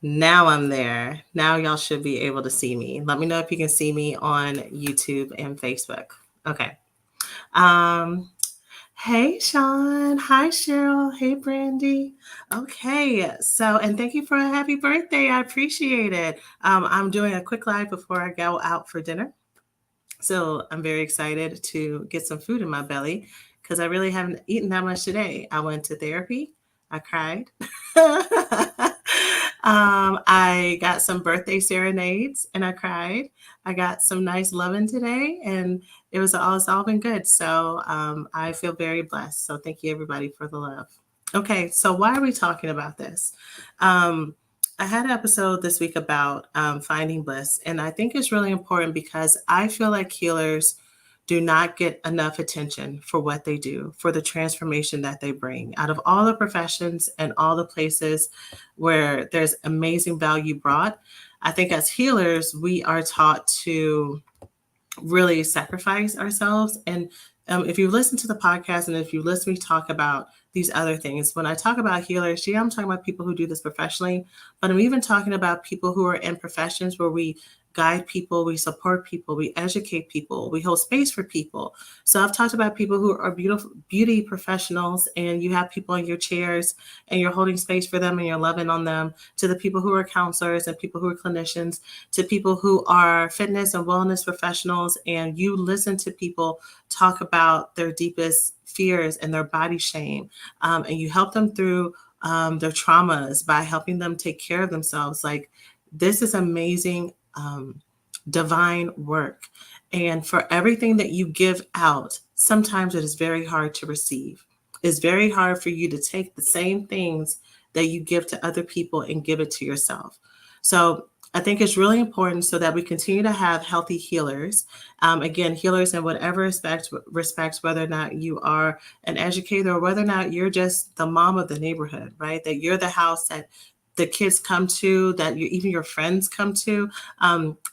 Now I'm there. Now y'all should be able to see me. Let me know if you can see me on YouTube and Facebook. Okay. Um, hey Sean. Hi Cheryl. Hey Brandy. Okay. So, and thank you for a happy birthday. I appreciate it. I'm doing a quick live before I go out for dinner. So I'm very excited to get some food in my belly because I really haven't eaten that much today. I went to therapy. I cried. I got some birthday serenades and I cried. I got some nice loving today and it's all been good. So I feel very blessed. So thank you everybody for the love. Okay, so why are we talking about this? Um, I had an episode this week about finding bliss, and I think it's really important because I feel like healers do not get enough attention for what they do, for the transformation that they bring. Out of all the professions and all the places where there's amazing value brought, I think as healers, we are taught to really sacrifice ourselves. And if you listen to the podcast and if you listen to me talk about these other things, when I talk about healers, yeah, I'm talking about people who do this professionally, but I'm even talking about people who are in professions where we guide people, we support people, we educate people, we hold space for people. So I've talked about people who are beautiful beauty professionals, and you have people in your chairs and you're holding space for them and you're loving on them, to the people who are counselors and people who are clinicians, to people who are fitness and wellness professionals, and you listen to people talk about their deepest fears and their body shame, and you help them through their traumas by helping them take care of themselves. Like, this is amazing, divine work. And for everything that you give out, sometimes it is very hard to receive. It's very hard for you to take the same things that you give to other people and give it to yourself. So I think it's really important so that we continue to have healthy healers. Again, healers in whatever respects, whether or not you are an educator or whether or not you're just the mom of the neighborhood, right? That you're the house that the kids come to, that even your friends come to.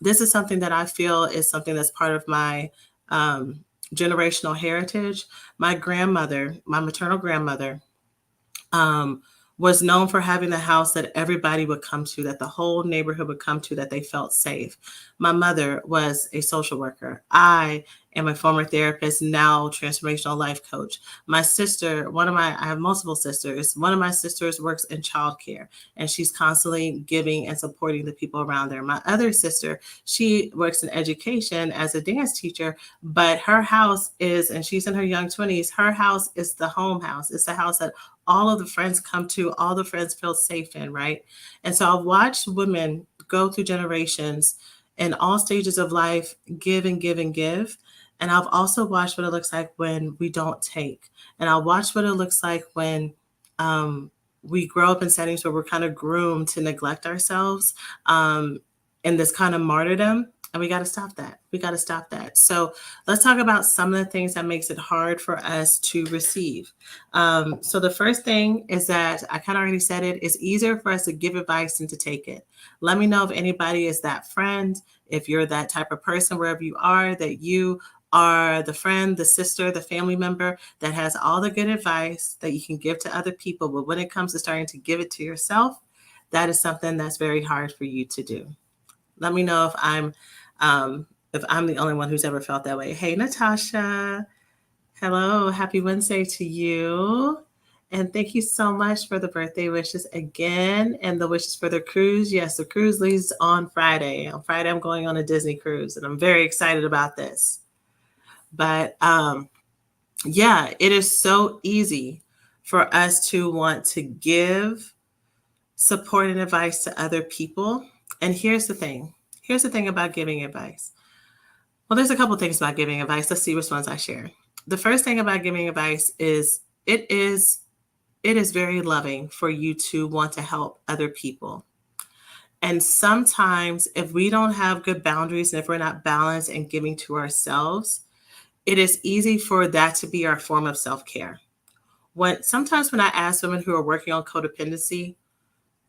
This is something that I feel is something that's part of my generational heritage. My grandmother, my maternal grandmother, um, was known for having the house that everybody would come to, that the whole neighborhood would come to, that they felt safe. My mother was a social worker. I am a former therapist, now transformational life coach. My sister, I have multiple sisters. One of my sisters works in childcare, and she's constantly giving and supporting the people around her. My other sister, she works in education as a dance teacher, but her house is, and she's in her young 20s, her house is the home house. It's the house that all of the friends come to, all the friends feel safe in, right? And so I've watched women go through generations in all stages of life, give and give and give. And I've also watched what it looks like when we don't take. And I watched what it looks like when we grow up in settings where we're kind of groomed to neglect ourselves, in this kind of martyrdom. And we got to stop that. We got to stop that. So let's talk about some of the things that makes it hard for us to receive. So the first thing is that I kind of already said it, it's easier for us to give advice than to take it. Let me know if anybody is that friend, if you're that type of person wherever you are, that you are the friend, the sister, the family member that has all the good advice that you can give to other people. But when it comes to starting to give it to yourself, that is something that's very hard for you to do. Let me know if I'm the only one who's ever felt that way. Hey, Natasha. Hello. Happy Wednesday to you. And thank you so much for the birthday wishes again and the wishes for the cruise. Yes, the cruise leaves on Friday. On Friday, I'm going on a Disney cruise, and I'm very excited about this. But yeah, it is so easy for us to want to give support and advice to other people. And here's the thing. Here's the thing about giving advice. Well, there's a couple things about giving advice. Let's see which ones I share. The first thing about giving advice is it is very loving for you to want to help other people. And sometimes if we don't have good boundaries and if we're not balanced and giving to ourselves, it is easy for that to be our form of self-care. Sometimes when I ask women who are working on codependency,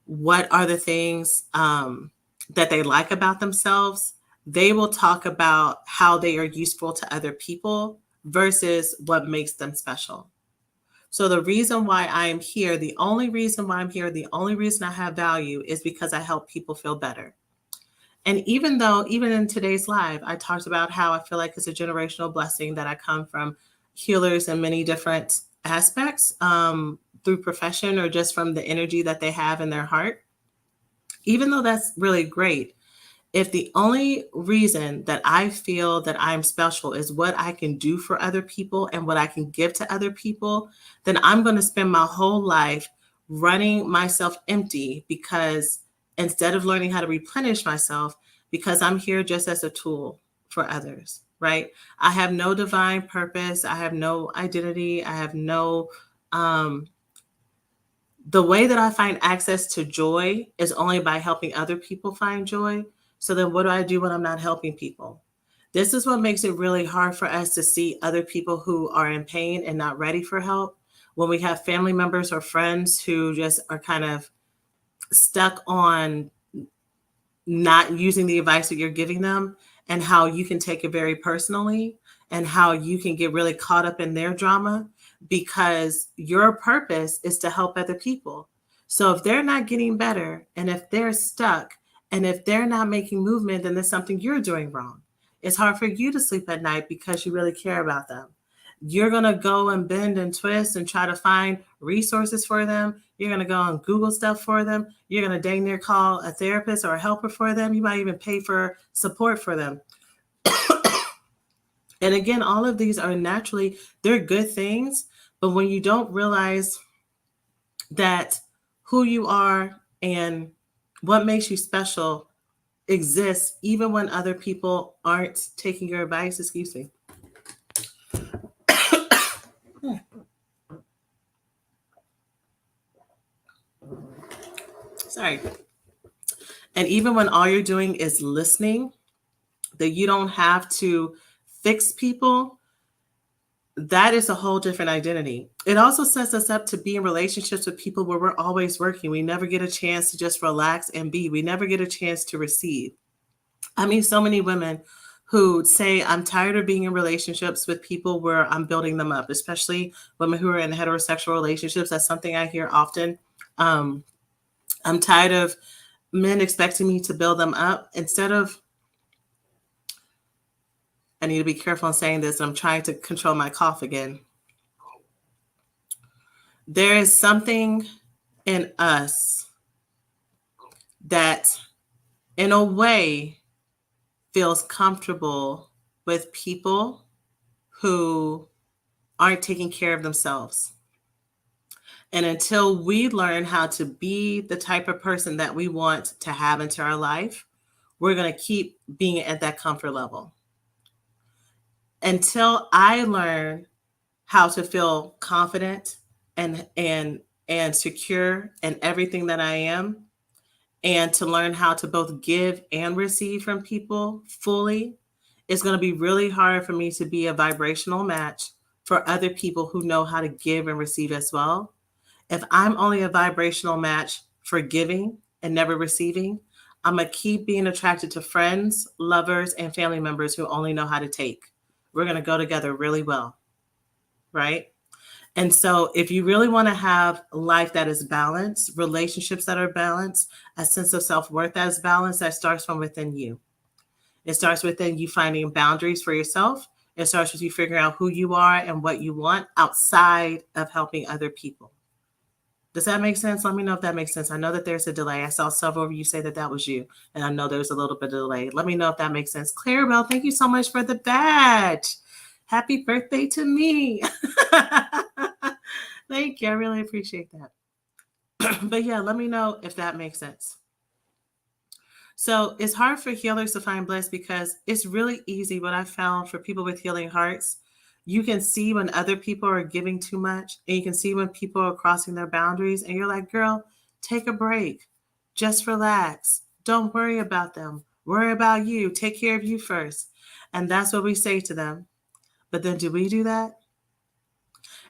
what are the things that they like about themselves, they will talk about how they are useful to other people versus what makes them special. So the reason why I am here, the only reason why I'm here, the only reason I have value is because I help people feel better. And even in today's live, I talked about how I feel like it's a generational blessing that I come from healers in many different aspects, through profession or just from the energy that they have in their heart. Even though that's really great, if the only reason that I feel that I'm special is what I can do for other people and what I can give to other people, then I'm going to spend my whole life running myself empty, because instead of learning how to replenish myself, because I'm here just as a tool for others, right? I have no divine purpose. I have no identity. I have no, um, the way that I find access to joy is only by helping other people find joy. So then what do I do when I'm not helping people? This is what makes it really hard for us to see other people who are in pain and not ready for help. When we have family members or friends who just are kind of stuck on not using the advice that you're giving them, and how you can take it very personally, and how you can get really caught up in their drama, because your purpose is to help other people. So if they're not getting better, and if they're stuck, and if they're not making movement, then there's something you're doing wrong. It's hard for you to sleep at night because you really care about them. You're going to go and bend and twist and try to find resources for them. You're going to go and Google stuff for them. You're going to dang near call a therapist or a helper for them. You might even pay for support for them. And again, all of these are naturally, they're good things. But when you don't realize that who you are and what makes you special exists, even when other people aren't taking your advice, excuse me. Sorry. And even when all you're doing is listening, that you don't have to fix people, that is a whole different identity. It also sets us up to be in relationships with people where we're always working. We never get a chance to just relax and be. We never get a chance to receive. I mean, so many women who say, I'm tired of being in relationships with people where I'm building them up, especially women who are in heterosexual relationships. That's something I hear often. I'm tired of men expecting me to build them up instead of, I need to be careful in saying this. I'm trying to control my cough again. There is something in us that, in a way, feels comfortable with people who aren't taking care of themselves. And until we learn how to be the type of person that we want to have into our life, we're going to keep being at that comfort level. Until I learn how to feel confident and secure in everything that I am, and to learn how to both give and receive from people fully, it's going to be really hard for me to be a vibrational match for other people who know how to give and receive as well. If I'm only a vibrational match for giving and never receiving, I'm going to keep being attracted to friends, lovers, and family members who only know how to take. We're going to go together really well, right? And so if you really want to have life that is balanced, relationships that are balanced, a sense of self-worth that is balanced, that starts from within you. It starts within you finding boundaries for yourself. It starts with you figuring out who you are and what you want outside of helping other people. Does that make sense? Let me know if that makes sense. I know that there's a delay. I saw several of you say that that was you, and I know there's a little bit of delay. Let me know if that makes sense. Clarabelle, thank you so much for the badge. Happy birthday to me. Thank you. I really appreciate that. But yeah, let me know if that makes sense. So it's hard for healers to find bliss because it's really easy. What I found for people with healing hearts, you can see when other people are giving too much, and you can see when people are crossing their boundaries, and you're like, girl, take a break. Just relax. Don't worry about them. Worry about you. Take care of you first. And that's what we say to them. But then do we do that?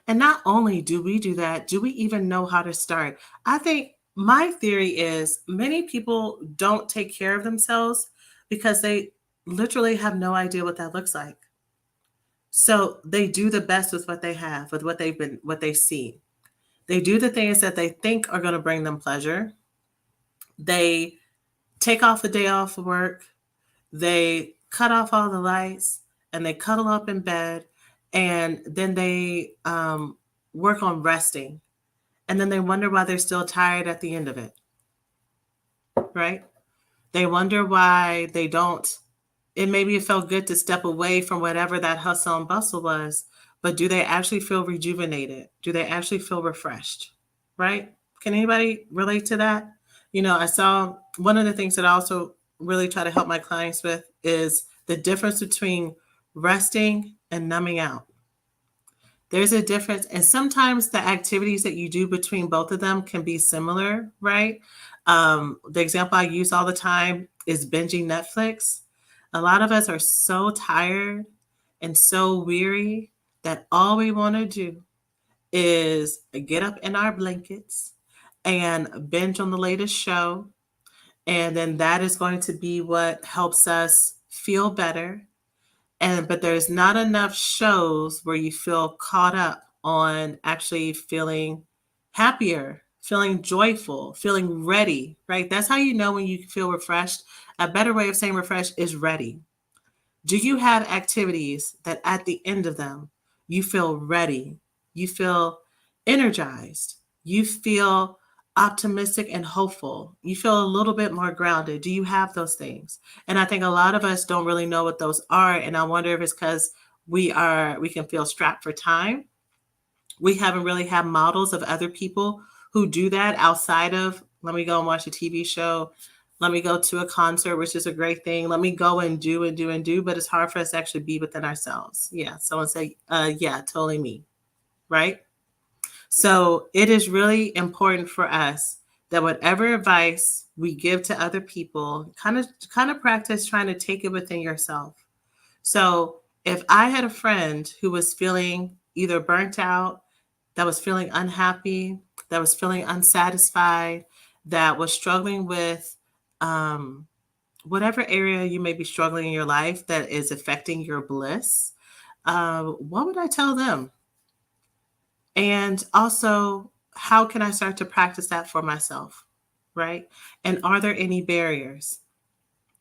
And not only do we do that, do we even know how to start? I think my theory is many people don't take care of themselves because they literally have no idea what that looks like. So they do the best with what they have, with what they see. They do the things that they think are going to bring them pleasure. They take off a day off of work. They cut off all the lights and they cuddle up in bed, and then they work on resting. And then they wonder why they're still tired at the end of it, right? They wonder why they don't. Maybe it felt good to step away from whatever that hustle and bustle was, but do they actually feel rejuvenated? Do they actually feel refreshed? Right? Can anybody relate to that? I saw one of the things that I also really try to help my clients with is the difference between resting and numbing out. There's a difference, and sometimes the activities that you do between both of them can be similar, right? The example I use all the time is binging Netflix. A lot of us are so tired and so weary that all we want to do is get up in our blankets and binge on the latest show. And then that is going to be what helps us feel better. But there's not enough shows where you feel caught up on actually feeling happier, feeling joyful, feeling ready, right? That's how you know when you feel refreshed. A better way of saying refreshed is ready. Do you have activities that at the end of them, you feel ready, you feel energized, you feel optimistic and hopeful, you feel a little bit more grounded? Do you have those things? And I think a lot of us don't really know what those are. And I wonder if it's because we can feel strapped for time. We haven't really had models of other people who do that outside of, let me go and watch a TV show. Let me go to a concert, which is a great thing. Let me go and do and do and do. But it's hard for us to actually be within ourselves. Yeah. Someone say, yeah, totally me. Right. So it is really important for us that whatever advice we give to other people, kind of practice trying to take it within yourself. So if I had a friend who was feeling either burnt out, that was feeling unhappy, that was feeling unsatisfied, that was struggling with um, whatever area you may be struggling in your life that is affecting your bliss, what would I tell them? And also, how can I start to practice that for myself? Right? And are there any barriers?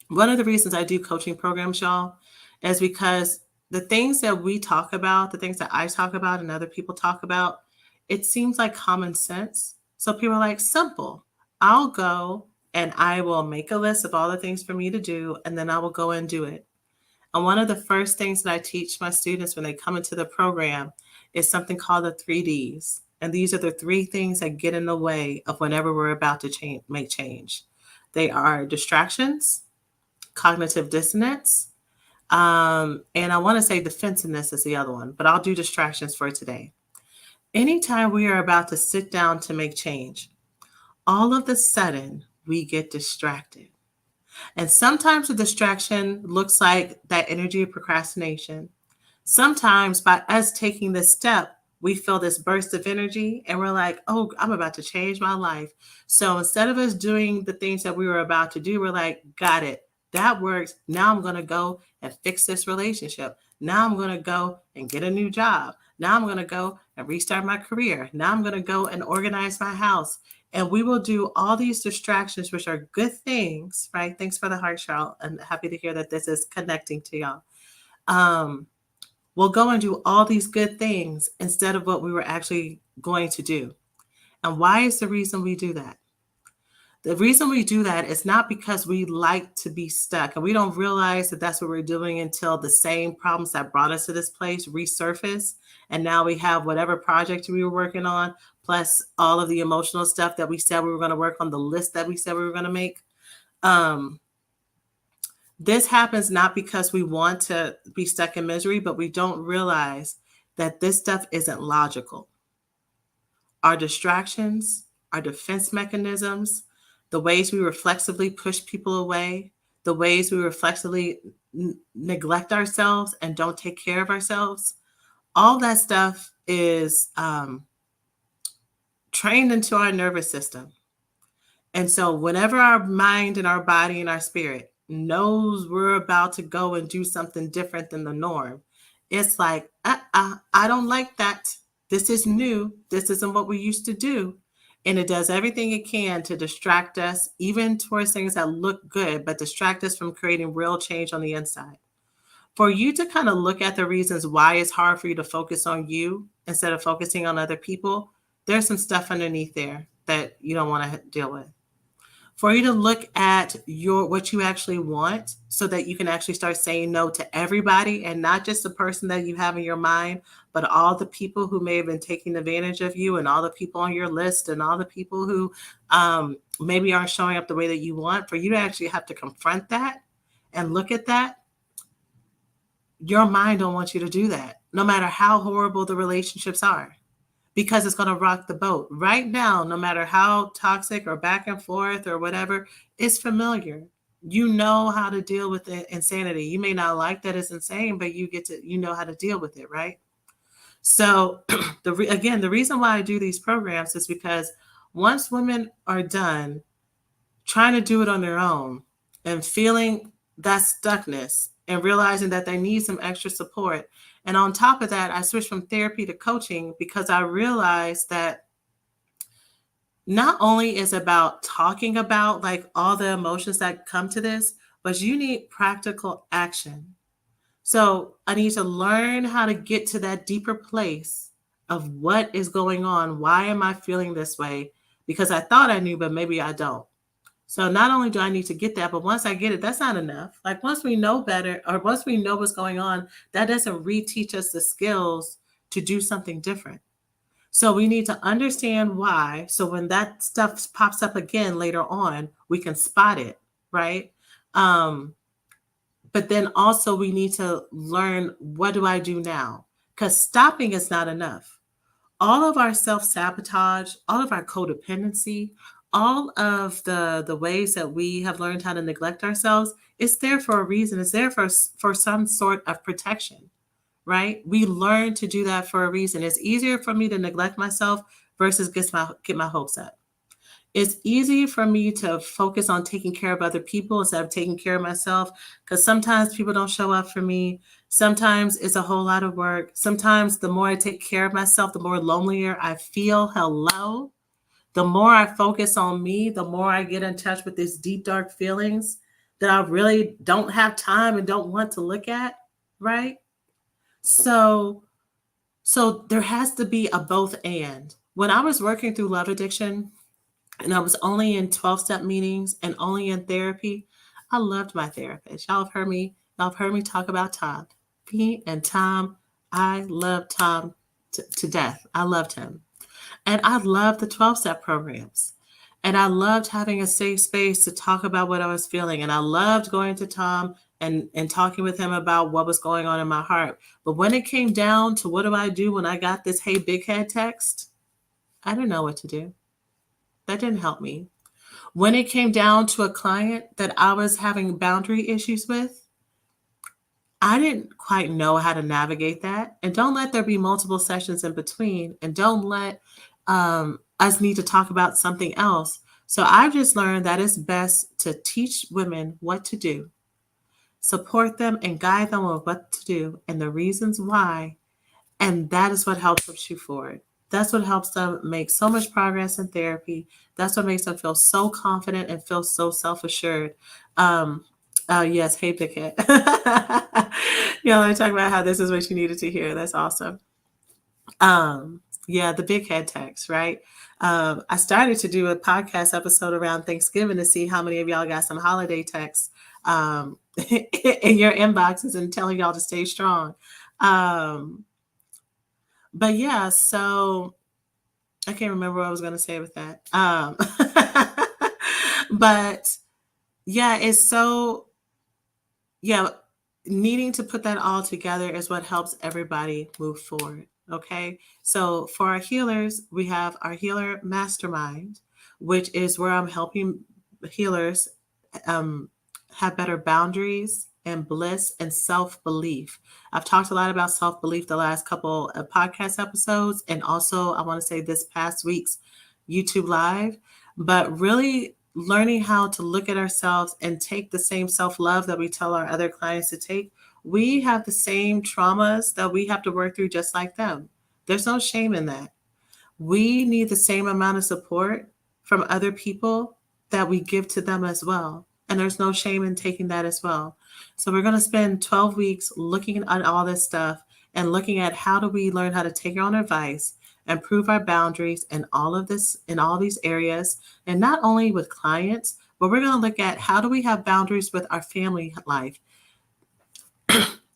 One of the reasons I do coaching programs, y'all, is because the things that we talk about, the things that I talk about and other people talk about, it seems like common sense. So people are like, simple. I'll go and I will make a list of all the things for me to do, and then I will go and do it. And one of the first things that I teach my students when they come into the program is something called the 3Ds. And these are the three things that get in the way of whenever we're about to make change. They are distractions, cognitive dissonance, and I want to say defensiveness is the other one, but I'll do distractions for today. Anytime we are about to sit down to make change, all of the sudden we get distracted. And sometimes the distraction looks like that energy of procrastination. Sometimes by us taking this step, we feel this burst of energy and we're like, oh, I'm about to change my life. So instead of us doing the things that we were about to do, we're like, got it. That works. Now I'm going to go and fix this relationship. Now I'm going to go and get a new job. Now I'm going to go and restart my career. Now I'm going to go and organize my house. And we will do all these distractions, which are good things, right? Thanks for the heart, Cheryl. I'm happy to hear that this is connecting to y'all. We'll go and do all these good things instead of what we were actually going to do. And why is the reason we do that? The reason we do that is not because we like to be stuck, and we don't realize that that's what we're doing until the same problems that brought us to this place resurface. And now we have whatever project we were working on, plus all of the emotional stuff that we said we were going to work on, the list that we said we were going to make. This happens not because we want to be stuck in misery, but we don't realize that this stuff isn't logical. Our distractions, our defense mechanisms, the ways we reflexively push people away, the ways we reflexively neglect ourselves and don't take care of ourselves, all that stuff is trained into our nervous system. And so whenever our mind and our body and our spirit knows we're about to go and do something different than the norm, It's like, I don't like that. This is new. This isn't what we used to do. And it does everything it can to distract us, even towards things that look good, but distract us from creating real change on the inside. For you to kind of look at the reasons why it's hard for you to focus on you instead of focusing on other people, there's some stuff underneath there that you don't want to deal with. For you to look at your what you actually want so that you can actually start saying no to everybody and not just the person that you have in your mind, but all the people who may have been taking advantage of you and all the people on your list and all the people who maybe aren't showing up the way that you want. For you to actually have to confront that and look at that, your mind don't want you to do that, no matter how horrible the relationships are, because it's going to rock the boat. Right now, no matter how toxic or back and forth or whatever, it's familiar. You know how to deal with the insanity. You may not like that it's insane, but you know how to deal with it, right? So, again, the reason why I do these programs is because once women are done trying to do it on their own and feeling that stuckness and realizing that they need some extra support. And on top of that, I switched from therapy to coaching because I realized that not only is about talking about like all the emotions that come to this, but you need practical action. So I need to learn how to get to that deeper place of what is going on. Why am I feeling this way? Because I thought I knew, but maybe I don't. So not only do I need to get that, but once I get it, that's not enough. Like once we know better or once we know what's going on, that doesn't reteach us the skills to do something different. So we need to understand why. So when that stuff pops up again later on, we can spot it, right? Um, but then also we need to learn, what do I do now? Because stopping is not enough. All of our self-sabotage, all of our codependency, all of the ways that we have learned how to neglect ourselves, it's there for a reason. It's there for some sort of protection, right? We learn to do that for a reason. It's easier for me to neglect myself versus get my hopes up. It's easy for me to focus on taking care of other people instead of taking care of myself, because sometimes people don't show up for me. Sometimes it's a whole lot of work. Sometimes the more I take care of myself, the more lonelier I feel. Hello. The more I focus on me, the more I get in touch with these deep, dark feelings that I really don't have time and don't want to look at. Right. So, so there has to be a both and. When I was working through love addiction, and I was only in 12-step meetings and only in therapy, I loved my therapist. Y'all have heard me talk about Tom. Me and Tom, I love Tom to death. I loved him. And I loved the 12-step programs. And I loved having a safe space to talk about what I was feeling. And I loved going to Tom and talking with him about what was going on in my heart. But when it came down to what do I do when I got this "Hey Big Head" text, I didn't know what to do. That didn't help me. When it came down to a client that I was having boundary issues with, I didn't quite know how to navigate that. And don't let there be multiple sessions in between. And don't let us need to talk about something else. So I've just learned that it's best to teach women what to do, support them, and guide them on what to do and the reasons why. And that is what helps them shoot forward. That's what helps them make so much progress in therapy. That's what makes them feel so confident and feel so self-assured. Yes, hey, Big Head. Let me talk about how this is what you needed to hear. That's awesome. Yeah, the Big Head text, right? I started to do a podcast episode around Thanksgiving to see how many of y'all got some holiday texts in your inboxes and telling y'all to stay strong. But yeah, so I can't remember what I was going to say with that. But yeah, needing to put that all together is what helps everybody move forward. Okay. So for our healers, we have our healer mastermind, which is where I'm helping healers have better boundaries and bliss and self-belief. I've talked a lot about self-belief the last couple of podcast episodes, and also I want to say this past week's YouTube live, but really learning how to look at ourselves and take the same self-love that we tell our other clients to take we have the same traumas that we have to work through just like them. There's no shame in that. We need the same amount of support from other people that we give to them as well. And there's no shame in taking that as well. So we're going to spend 12 weeks looking at all this stuff and looking at how do we learn how to take our own advice, improve our boundaries and all of this in all these areas. And not only with clients, but we're going to look at how do we have boundaries with our family life.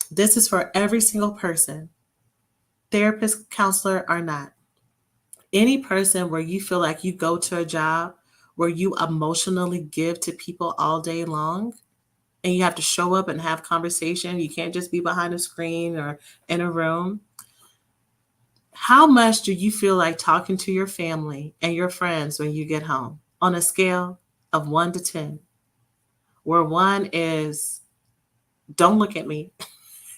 This is for every single person, therapist, counselor, or not. Any person where you feel like you go to a job where you emotionally give to people all day long and you have to show up and have conversation. You can't just be behind a screen or in a room. How much do you feel like talking to your family and your friends when you get home on a scale of 1 to 10, where 1 is don't look at me,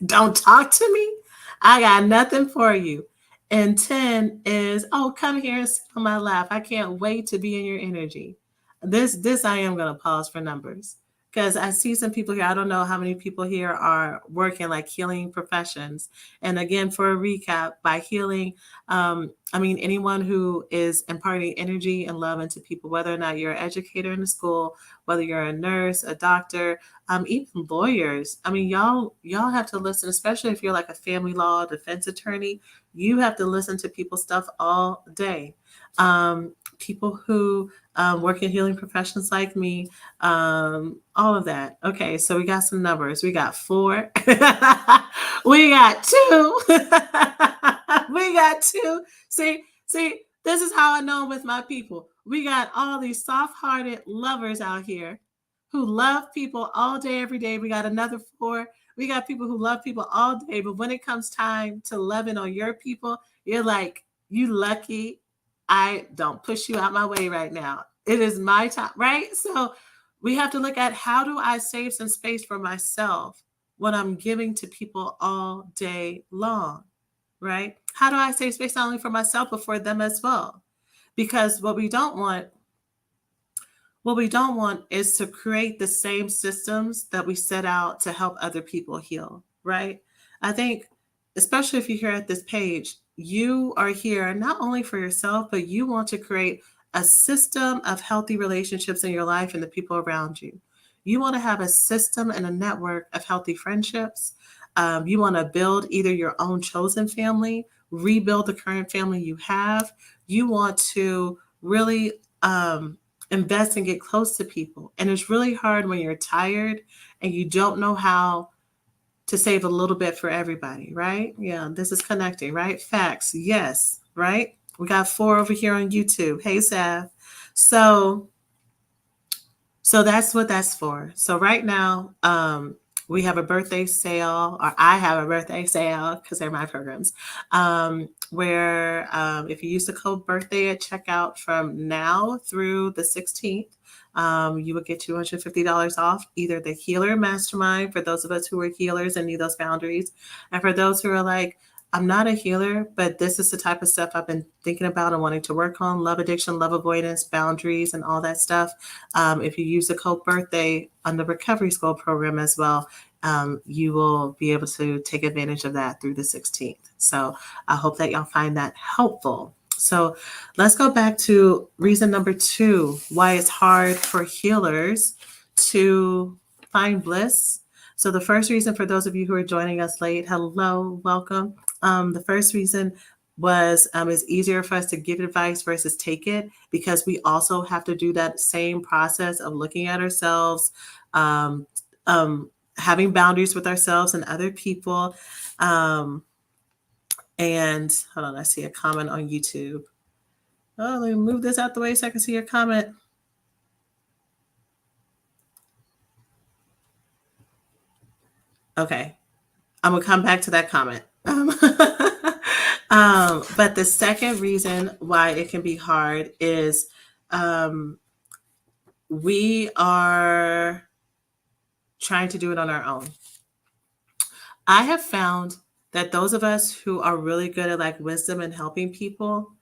don't talk to me, I got nothing for you. And 10 is, oh, come here and sit on my lap. I can't wait to be in your energy. This I am going to pause for numbers because I see some people here. I don't know how many people here are working like healing professions. And again, for a recap, by healing, I mean anyone who is imparting energy and love into people, whether or not you're an educator in the school, whether you're a nurse, a doctor, even lawyers. I mean, y'all have to listen, especially if you're like a family law defense attorney. You have to listen to people's stuff all day. People who work in healing professions like me, all of that. Okay, so we got some numbers. We got 4. We got 2. We got 2. See, this is how I know with my people. We got all these soft-hearted lovers out here who love people all day, every day. We got another 4. We got people who love people all day, but when it comes time to loving on your people, you're like, you lucky I don't push you out my way right now. It is my time, right? So we have to look at how do I save some space for myself when I'm giving to people all day long, right? How do I save space not only for myself, but for them as well? Because what we don't want is to create the same systems that we set out to help other people heal, right? I think, especially if you're here at this page, you are here not only for yourself, but you want to create a system of healthy relationships in your life and the people around you. You want to have a system and a network of healthy friendships. You want to build either your own chosen family, rebuild the current family you have. You want to really invest and get close to people. And it's really hard when you're tired and you don't know how to save a little bit for everybody, right? Yeah, this is connecting, right? Facts, yes, right? We got 4 over here on YouTube. Hey, Sav. So that's what that's for. So right now, we have a birthday sale, or I have a birthday sale because they're my programs, where if you use the code birthday at checkout from now through the 16th, you would get $250 off either the healer mastermind for those of us who are healers and need those boundaries. And for those who are like, I'm not a healer, but this is the type of stuff I've been thinking about and wanting to work on: love addiction, love avoidance, boundaries, and all that stuff. If you use the code birthday on the Recovery School program as well, you will be able to take advantage of that through the 16th. So I hope that y'all find that helpful. So let's go back to reason number 2, why it's hard for healers to find bliss. So the first reason, for those of you who are joining us late, hello, welcome. The first reason was it's easier for us to give advice versus take it, because we also have to do that same process of looking at ourselves, having boundaries with ourselves and other people. And hold on, I see a comment on YouTube. Oh, let me move this out the way so I can see your comment. Okay, I'm gonna come back to that comment. But the second reason why it can be hard is we are trying to do it on our own. I have found that those of us who are really good at like wisdom and helping people,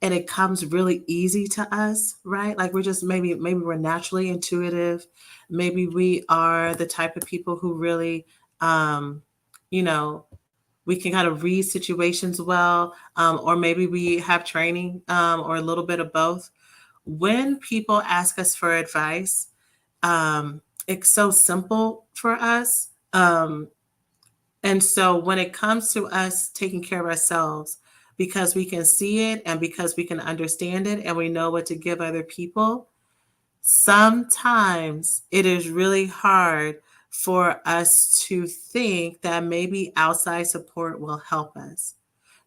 and it comes really easy to us, right? Like we're just maybe we're naturally intuitive. Maybe we are the type of people who really you know, we can kind of read situations well, or maybe we have training, or a little bit of both. When people ask us for advice, it's so simple for us. And so when it comes to us taking care of ourselves, because we can see it and because we can understand it and we know what to give other people, sometimes it is really hard for us to think that maybe outside support will help us.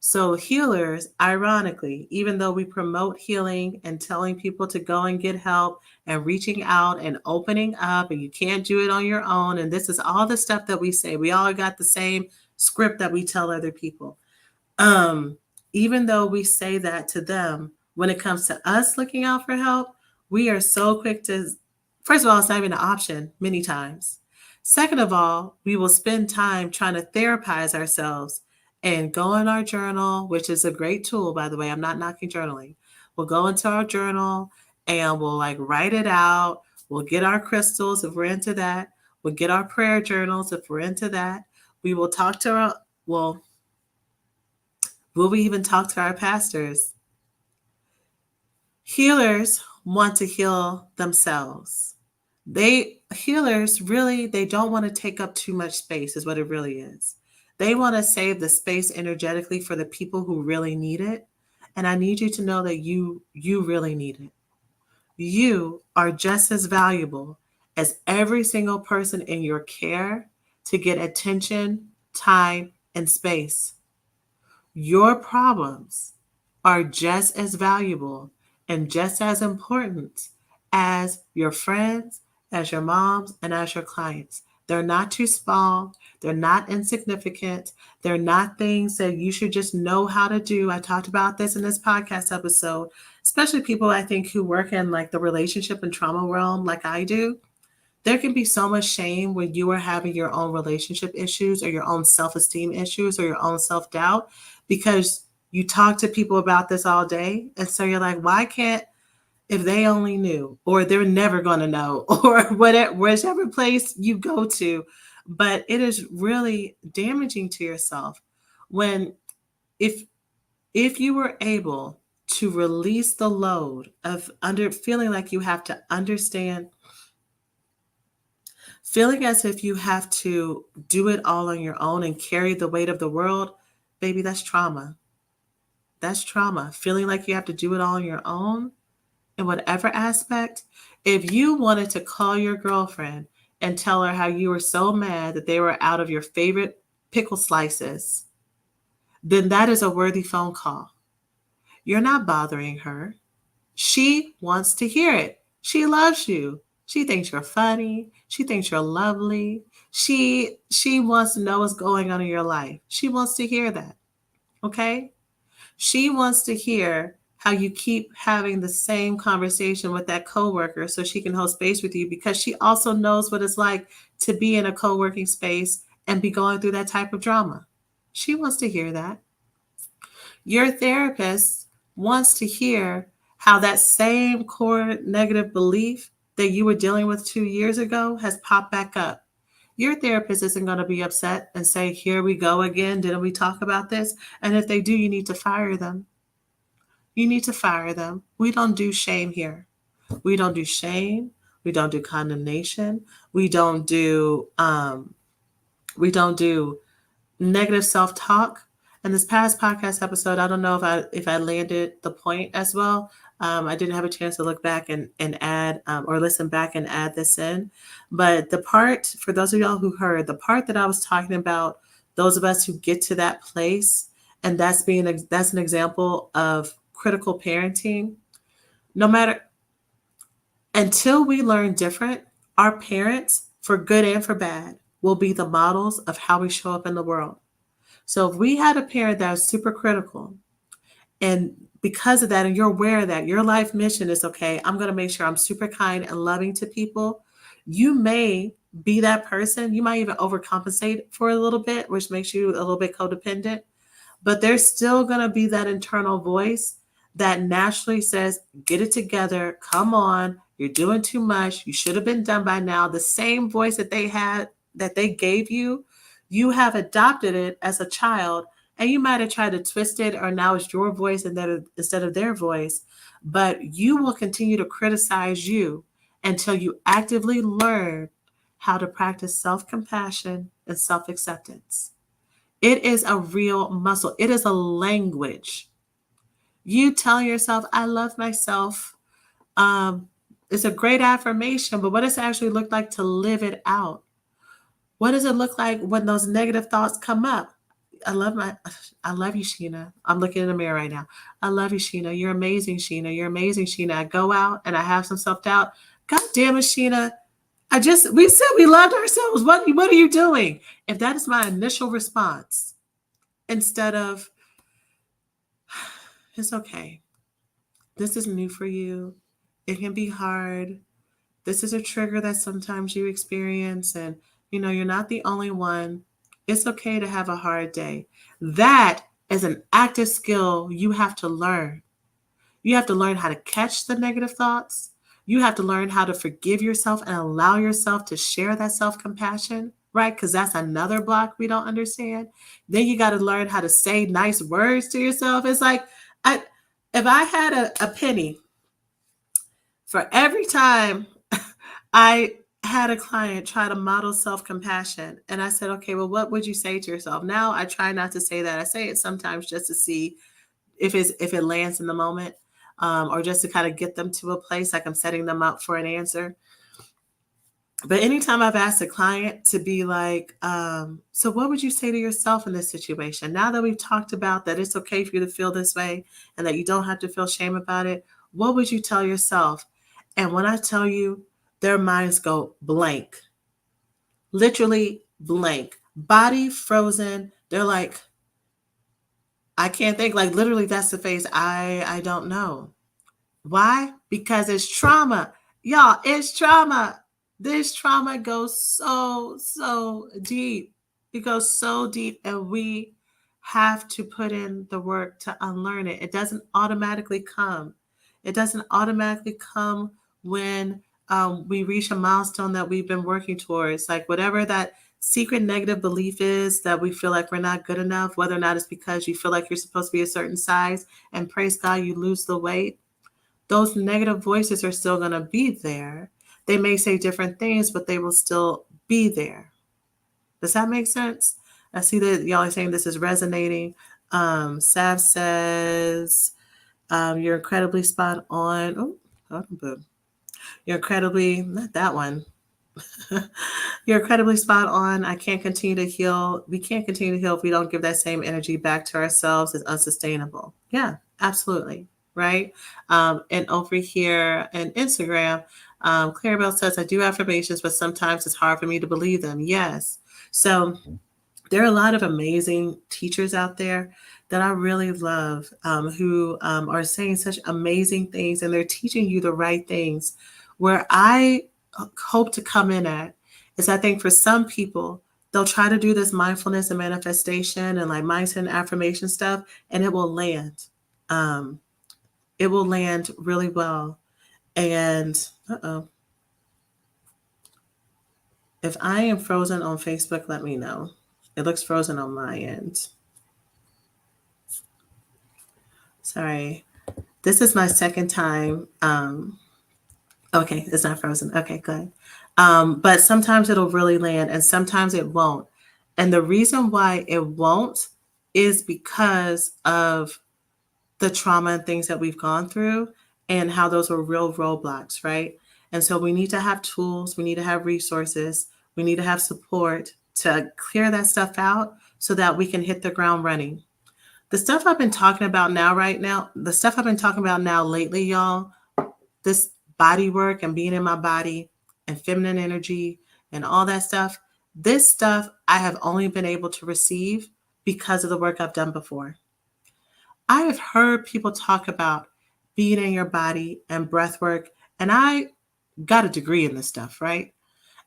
So, healers, ironically, even though we promote healing and telling people to go and get help and reaching out and opening up, and you can't do it on your own, and this is all the stuff that we say, we all got the same script that we tell other people. Um, Even though we say that to them, when it comes to us looking out for help, we are so quick to, first of all, it's not even an option many times. Second of all, we will spend time trying to therapize ourselves and go in our journal, which is a great tool, by the way. I'm not knocking journaling. We'll go into our journal and we'll like write it out. We'll get our crystals if we're into that. We'll get our prayer journals if we're into that. We will talk to our, well, will we even talk to our pastors? Healers want to heal themselves. Healers really, they don't want to take up too much space is what it really is. They want to save the space energetically for the people who really need it. And I need you to know that you really need it. You are just as valuable as every single person in your care to get attention, time, and space. Your problems are just as valuable and just as important as your friends, as your moms, and as your clients. They're not too small. They're not insignificant. They're not things that you should just know how to do. I talked about this in this podcast episode, especially people I think who work in like the relationship and trauma realm, like I do. There can be so much shame when you are having your own relationship issues or your own self esteem issues or your own self doubt because you talk to people about this all day. And so you're like, why can't, if they only knew, or they're never going to know, or whatever, whichever place you go to. But it is really damaging to yourself when, if, if you were able to release the load of under feeling like you have to understand, feeling as if you have to do it all on your own and carry the weight of the world, baby, that's trauma. That's trauma. Feeling like you have to do it all on your own in whatever aspect. If you wanted to call your girlfriend and tell her how you were so mad that they were out of your favorite pickle slices, then that is a worthy phone call. You're not bothering her. She wants to hear it. She loves you. She thinks you're funny. She thinks you're lovely. She wants to know what's going on in your life. She wants to hear that. Okay? She wants to hear how you keep having the same conversation with that coworker so she can hold space with you because she also knows what it's like to be in a co-working space and be going through that type of drama. She wants to hear that. Your therapist wants to hear how that same core negative belief that you were dealing with 2 years ago has popped back up. Your therapist isn't going to be upset and say, here we go again. Didn't we talk about this? And if they do, you need to fire them. You need to fire them. We don't do shame here. We don't do shame. We don't do condemnation. We don't do negative self-talk. And this past podcast episode, I don't know if I landed the point as well. I didn't have a chance to look back and add or listen back and add this in. But the part, for those of y'all who heard, the part that I was talking about, those of us who get to that place, and that's an example of critical parenting. No matter, until we learn different, our parents, for good and for bad, will be the models of how we show up in the world. So if we had a parent that was super critical, and because of that, and you're aware of that, your life mission is, okay, I'm going to make sure I'm super kind and loving to people. You may be that person. You might even overcompensate for a little bit, which makes you a little bit codependent. But there's still going to be that internal voice that naturally says, get it together. Come on. You're doing too much. You should have been done by now. The same voice that they had, that they gave you You have adopted it as a child, and you might have tried to twist it, or now it's your voice instead of their voice. But you will continue to criticize you until you actively learn how to practice self compassion and self acceptance. It is a real muscle, it is a language. You tell yourself, I love myself. Um, it's a great affirmation, but what does it actually look like to live it out? What does it look like when those negative thoughts come up? I love my, I love you, Sheena. I'm looking in the mirror right now. I love you, Sheena. You're amazing, Sheena. You're amazing, Sheena. I go out and I have some self doubt. God damn it, Sheena. We said we loved ourselves. What are you doing? If that is my initial response, instead of, it's okay. This is new for you. It can be hard. This is a trigger that sometimes you experience, and you're not the only one. It's okay to have a hard day. That is an active skill you have to learn. You have to learn how to catch the negative thoughts. You have to learn how to forgive yourself and allow yourself to share that self-compassion, right? Because that's another block we don't understand. Then you got to learn how to say nice words to yourself. It's like, if I had a penny for every time I had a client try to model self-compassion, and I said, okay, well, what would you say to yourself? Now I try not to say that. I say it sometimes just to see if it lands in the moment, or just to kind of get them to a place like I'm setting them up for an answer. But anytime I've asked a client to be like, so what would you say to yourself in this situation? Now that we've talked about that it's okay for you to feel this way and that you don't have to feel shame about it, what would you tell yourself? And when I tell you, their minds go blank, literally blank, body frozen. They're like, I can't think. Like, literally, that's the face. I don't know. Why? Because it's trauma. Y'all, it's trauma. This trauma goes so deep. It goes so deep, and we have to put in the work to unlearn it. It doesn't automatically come. It doesn't automatically come when we reach a milestone that we've been working towards. Like, whatever that secret negative belief is that we feel like we're not good enough, whether or not it's because you feel like you're supposed to be a certain size, and praise God, you lose the weight. Those negative voices are still going to be there. They may say different things, but they will still be there. Does that make sense? I see that y'all are saying this is resonating. Sav says, you're incredibly spot on. Oh, you're incredibly, not that one. You're incredibly spot on. I can't continue to heal. We can't continue to heal if we don't give that same energy back to ourselves. It's unsustainable. Yeah, absolutely. Right. And over here in Instagram, Clarabelle says, I do affirmations, but sometimes it's hard for me to believe them. Yes. So there are a lot of amazing teachers out there that I really love, who are saying such amazing things, and they're teaching you the right things. Where I hope to come in at is, I think for some people, they'll try to do this mindfulness and manifestation and like mindset and affirmation stuff, and it will land. It will land really well. And if I am frozen on Facebook, let me know. It looks frozen on my end. Sorry. This is my second time. Okay, it's not frozen. Okay, good. But sometimes it'll really land and sometimes it won't. And the reason why it won't is because of the trauma and things that we've gone through and how those were real roadblocks, right? And so we need to have tools, we need to have resources, we need to have support to clear that stuff out so that we can hit the ground running. The stuff I've been talking about the stuff I've been talking about now lately, y'all, this body work and being in my body and feminine energy and all that stuff, this stuff I have only been able to receive because of the work I've done before. I have heard people talk about being in your body and breath work, and I got a degree in this stuff, right?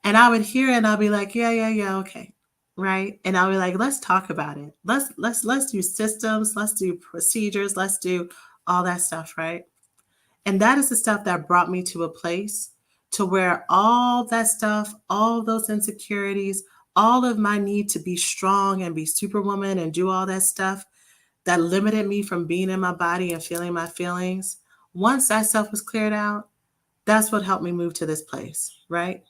And I would hear it and I'll be like, yeah, okay. Right. And I'll be like, let's talk about it. Let's do systems, let's do procedures, let's do all that stuff, right? And that is the stuff that brought me to a place to where all that stuff, all those insecurities, all of my need to be strong and be superwoman and do all that stuff that limited me from being in my body and feeling my feelings, once that stuff was cleared out, that's what helped me move to this place, right?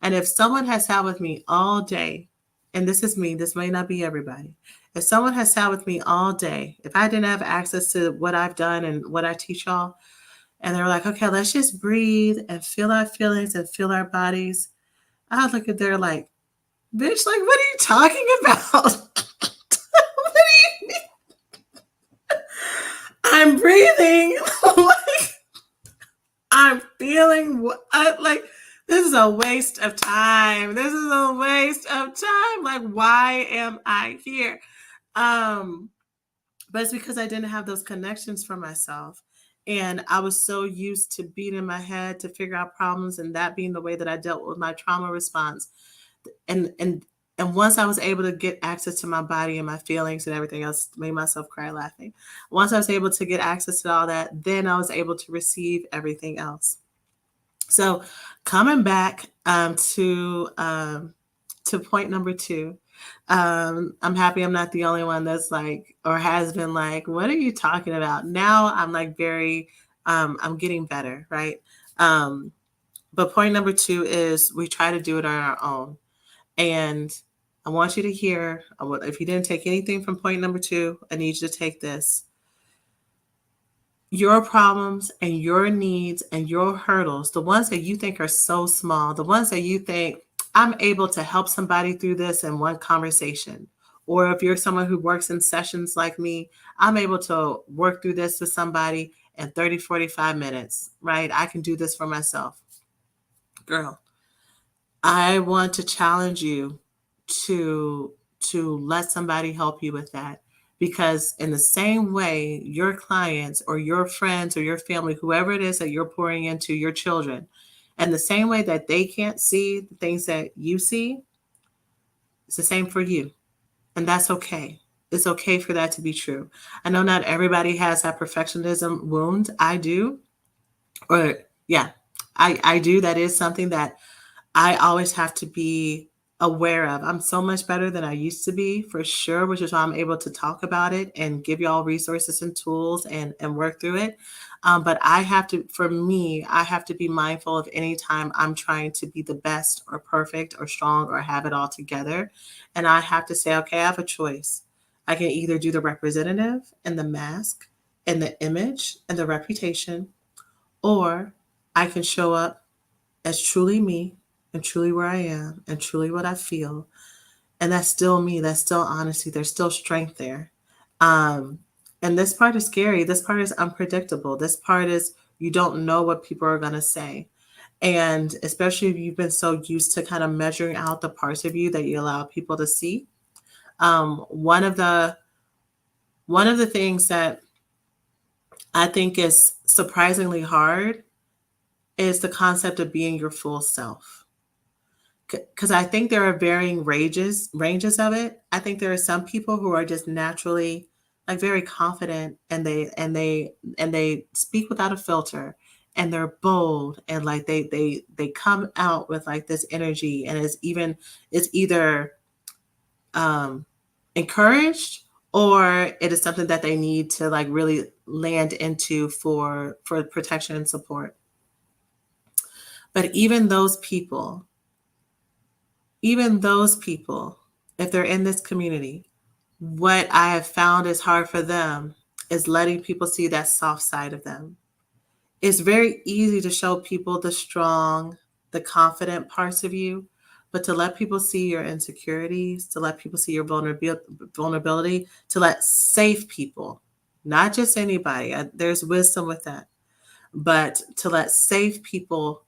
And if someone has sat with me all day, and this is me, this may not be everybody. If someone has sat with me all day, if I didn't have access to what I've done and what I teach y'all, and they're like, okay, let's just breathe and feel our feelings and feel our bodies, I look at there like, bitch, like, what are you talking about? What do you I'm breathing. Like, I'm feeling like this is a waste of time. This is a waste of time. Like, why am I here? Um, but it's because I didn't have those connections for myself. And I was so used to being in my head to figure out problems and that being the way that I dealt with my trauma response. And and and once I was able to get access to my body and my feelings and everything else, made myself cry laughing. Once I was able to get access to all that, then I was able to receive everything else. So coming back to point number two, I'm happy I'm not the only one that's like or has been like, what are you talking about? Now I'm like very, I'm getting better, right? Um, but point number two is we try to do it on our own. And I want you to hear, if you didn't take anything from point number two, I need you to take this. Your problems and your needs and your hurdles, the ones that you think are so small, the ones that you think, I'm able to help somebody through this in one conversation. Or if you're someone who works in sessions like me, I'm able to work through this with somebody in 30, 45 minutes, right? I can do this for myself. Girl, I want to challenge you to let somebody help you with that, because in the same way your clients or your friends or your family, whoever it is that you're pouring into, your children, and the same way that they can't see the things that you see, it's the same for you. And that's okay. It's okay for that to be true. I know not everybody has that perfectionism wound. I do. Or yeah, I do. That is something that I always have to be aware of. I'm so much better than I used to be, for sure, which is why I'm able to talk about it and give y'all resources and tools and work through it. But I have to, for me, I have to be mindful of any time I'm trying to be the best or perfect or strong or have it all together. And I have to say, okay, I have a choice. I can either do the representative and the mask and the image and the reputation, or I can show up as truly me and truly where I am and truly what I feel. And that's still me. That's still honesty. There's still strength there. Um, and this part is scary. This part is unpredictable. This part is you don't know what people are going to say. And especially if you've been so used to kind of measuring out the parts of you that you allow people to see. One of the things that I think is surprisingly hard is the concept of being your full self, because I think there are varying ranges of it. I think there are some people who are just naturally like very confident, and they speak without a filter, and they're bold, and like they come out with like this energy, and it's either um encouraged, or it is something that they need to like really land into for protection and support. But even those people, if they're in this community, what I have found is hard for them is letting people see that soft side of them. It's very easy to show people the strong, the confident parts of you, but to let people see your insecurities, to let people see your vulnerability, to let safe people, not just anybody, there's wisdom with that, but to let safe people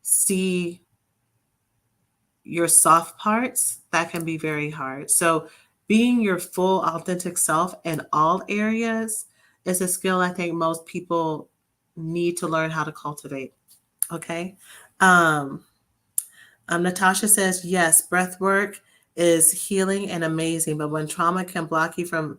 see your soft parts, that can be very hard. So being your full authentic self in all areas is a skill I think most people need to learn how to cultivate. Okay. Um, Natasha says, yes, breath work is healing and amazing, but when trauma can block you from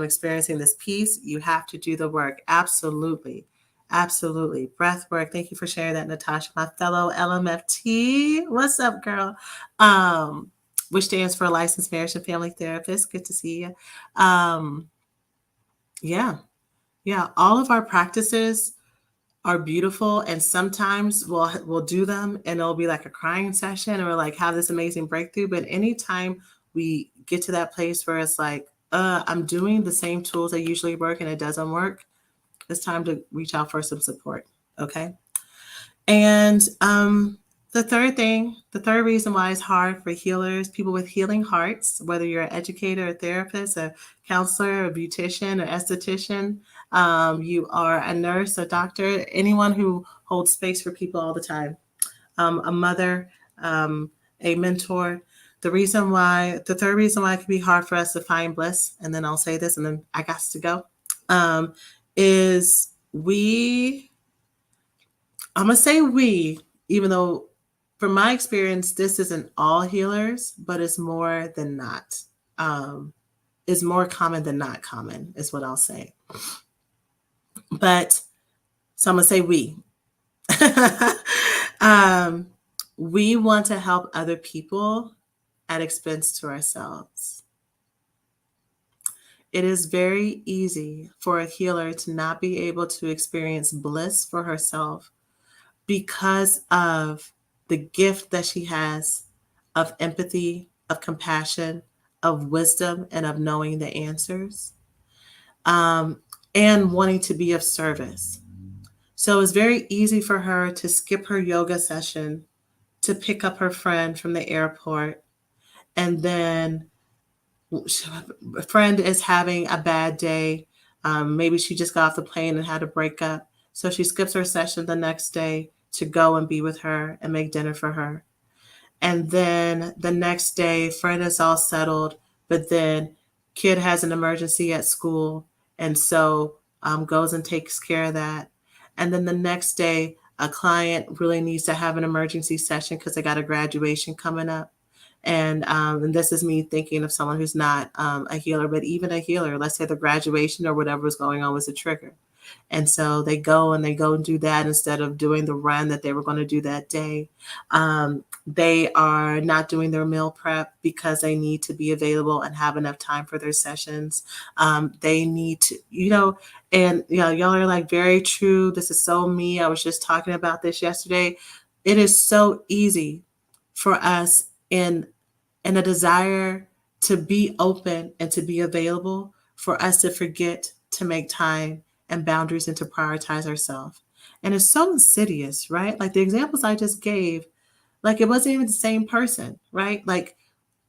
experiencing this peace, you have to do the work. Absolutely. Absolutely. Breath work. Thank you for sharing that, Natasha, my fellow LMFT. What's up, girl? Um, which stands for Licensed Marriage and Family Therapist. Good to see you. Um, yeah, yeah. All of our practices are beautiful, and sometimes we'll do them and it'll be like a crying session and we're like have this amazing breakthrough. But anytime we get to that place where it's like, I'm doing the same tools that usually work and it doesn't work, it's time to reach out for some support. Okay. And the third reason why it's hard for healers, people with healing hearts, whether you're an educator, a therapist, a counselor, a beautician, an esthetician, you are a nurse, a doctor, anyone who holds space for people all the time, a mother, a mentor. The third reason why it can be hard for us to find bliss, and then I'll say this and then I got to go, um, is I'm gonna say we, even though from my experience, this isn't all healers, but it's more than not. Um, it's more common than not common, is what I'll say. But so I'm gonna say we. um, we want to help other people at expense to ourselves. It is very easy for a healer to not be able to experience bliss for herself because of the gift that she has of empathy, of compassion, of wisdom, and of knowing the answers, um, and wanting to be of service. So it's very easy for her to skip her yoga session to pick up her friend from the airport, and then a friend is having a bad day. Maybe she just got off the plane and had a breakup. So she skips her session the next day to go and be with her and make dinner for her. And then the next day, friend is all settled, but then kid has an emergency at school. And so goes and takes care of that. And then the next day, a client really needs to have an emergency session because they got a graduation coming up. And this is me thinking of someone who's not a healer, but even a healer, let's say the graduation or whatever was going on was a trigger. And so they go and do that instead of doing the run that they were going to do that day. They are not doing their meal prep because they need to be available and have enough time for their sessions. They need to, and y'all are like, very true. This is so me. I was just talking about this yesterday. It is so easy for us in a desire to be open and to be available for us to forget to make time and boundaries and to prioritize ourselves. And it's so insidious, right? Like the examples I just gave, like it wasn't even the same person, right? Like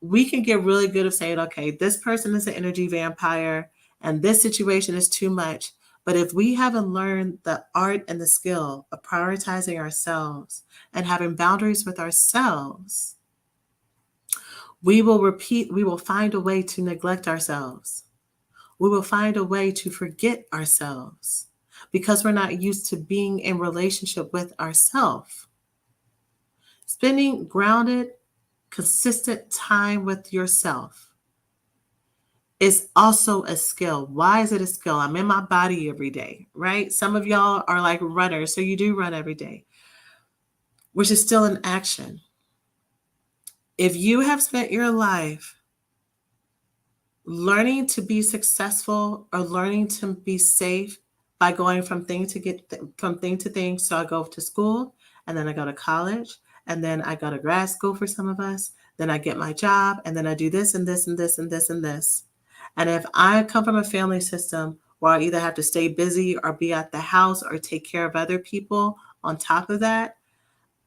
we can get really good at saying, okay, this person is an energy vampire and this situation is too much. But if we haven't learned the art and the skill of prioritizing ourselves and having boundaries with ourselves, we will find a way to neglect ourselves. We will find a way to forget ourselves because we're not used to being in relationship with ourselves. Spending grounded, consistent time with yourself is also a skill. Why is it a skill? I'm in my body every day, right? Some of y'all are like runners, so you do run every day, which is still an action. If you have spent your life learning to be successful or learning to be safe by going from thing to thing. So I go to school and then I go to college and then I go to grad school for some of us. Then I get my job and then I do this and this and this and this and this. And if I come from a family system where I either have to stay busy or be at the house or take care of other people on top of that,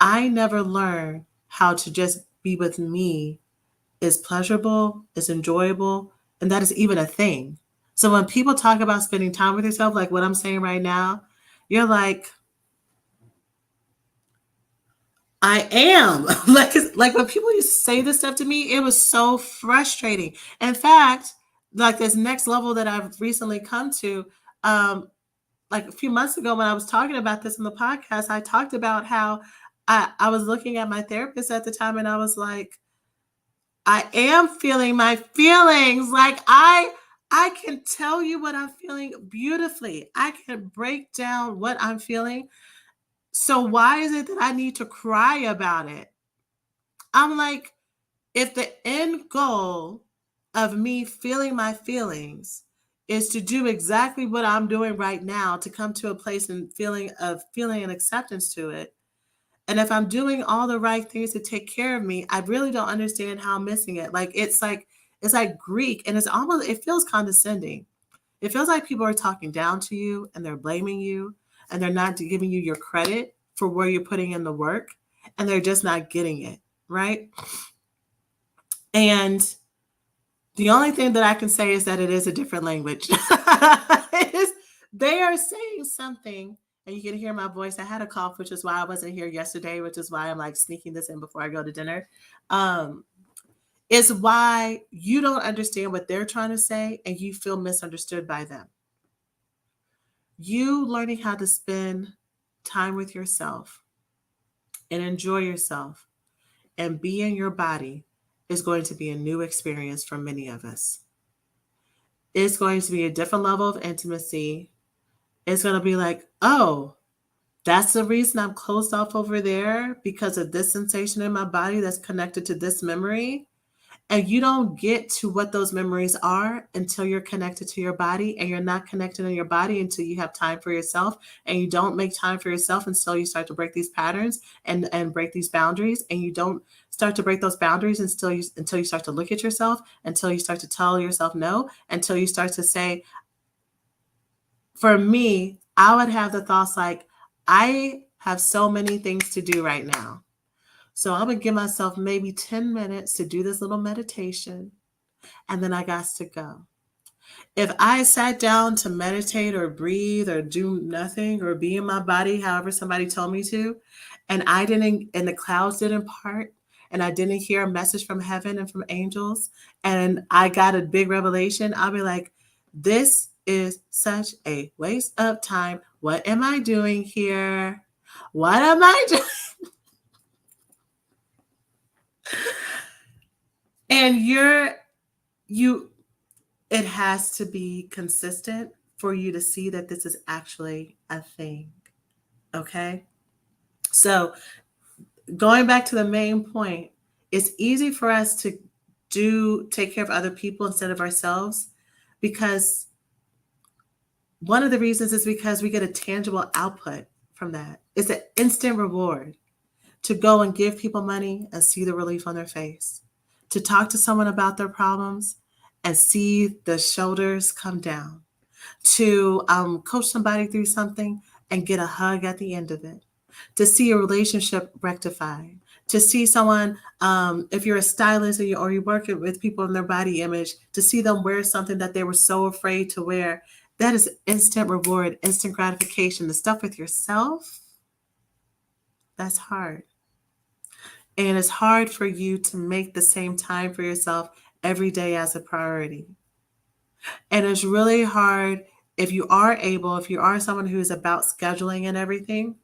I never learned how to just be with me is pleasurable, is enjoyable, and that is even a thing. So when people talk about spending time with yourself, like what I'm saying right now, you're like, I am. like when people used to say this stuff to me, it was so frustrating. In fact, like this next level that I've recently come to, like a few months ago when I was talking about this in the podcast, I talked about how I was looking at my therapist at the time and I was like, I am feeling my feelings. Like I can tell you what I'm feeling beautifully. I can break down what I'm feeling. So why is it that I need to cry about it? I'm like, if the end goal of me feeling my feelings is to do exactly what I'm doing right now, to come to a place and feeling an acceptance to it, and if I'm doing all the right things to take care of me, I really don't understand how I'm missing it. It's like Greek, and it feels condescending. It feels like people are talking down to you and they're blaming you and they're not giving you your credit for where you're putting in the work, and they're just not getting it, right? And the only thing that I can say is that it is a different language. They are saying something, and you can hear my voice. I had a cough, which is why I wasn't here yesterday, which is why I'm like sneaking this in before I go to dinner. Um, is why you don't understand what they're trying to say and you feel misunderstood by them. You learning how to spend time with yourself and enjoy yourself and be in your body is going to be a new experience for many of us. It's going to be a different level of intimacy. It's going to be like, oh, that's the reason I'm closed off over there, because of this sensation in my body that's connected to this memory. And you don't get to what those memories are until you're connected to your body, and you're not connected in your body until you have time for yourself. And you don't make time for yourself until you start to break these patterns and break these boundaries. And you don't start to break those boundaries until you start to look at yourself, until you start to tell yourself no, until you start to say, for me, I would have the thoughts like, I have so many things to do right now. So I'm going to give myself maybe 10 minutes to do this little meditation, and then I got to go. If I sat down to meditate or breathe or do nothing or be in my body, however somebody told me to, and the clouds didn't part, and I didn't hear a message from heaven and from angels, and I got a big revelation, I'll be like, this is such a waste of time. What am I doing here? What am I doing? And it has to be consistent for you to see that this is actually a thing. Okay. So going back to the main point, it's easy for us to take care of other people instead of ourselves, because one of the reasons is because we get a tangible output from that. It's an instant reward to go and give people money and see the relief on their face, to talk to someone about their problems and see the shoulders come down, to coach somebody through something and get a hug at the end of it, to see a relationship rectified, to see someone, if you're a stylist or you work with people in their body image, to see them wear something that they were so afraid to wear. That is instant reward, instant gratification. The stuff with yourself, that's hard. And it's hard for you to make the same time for yourself every day as a priority. And it's really hard if you are someone who's about scheduling and everything,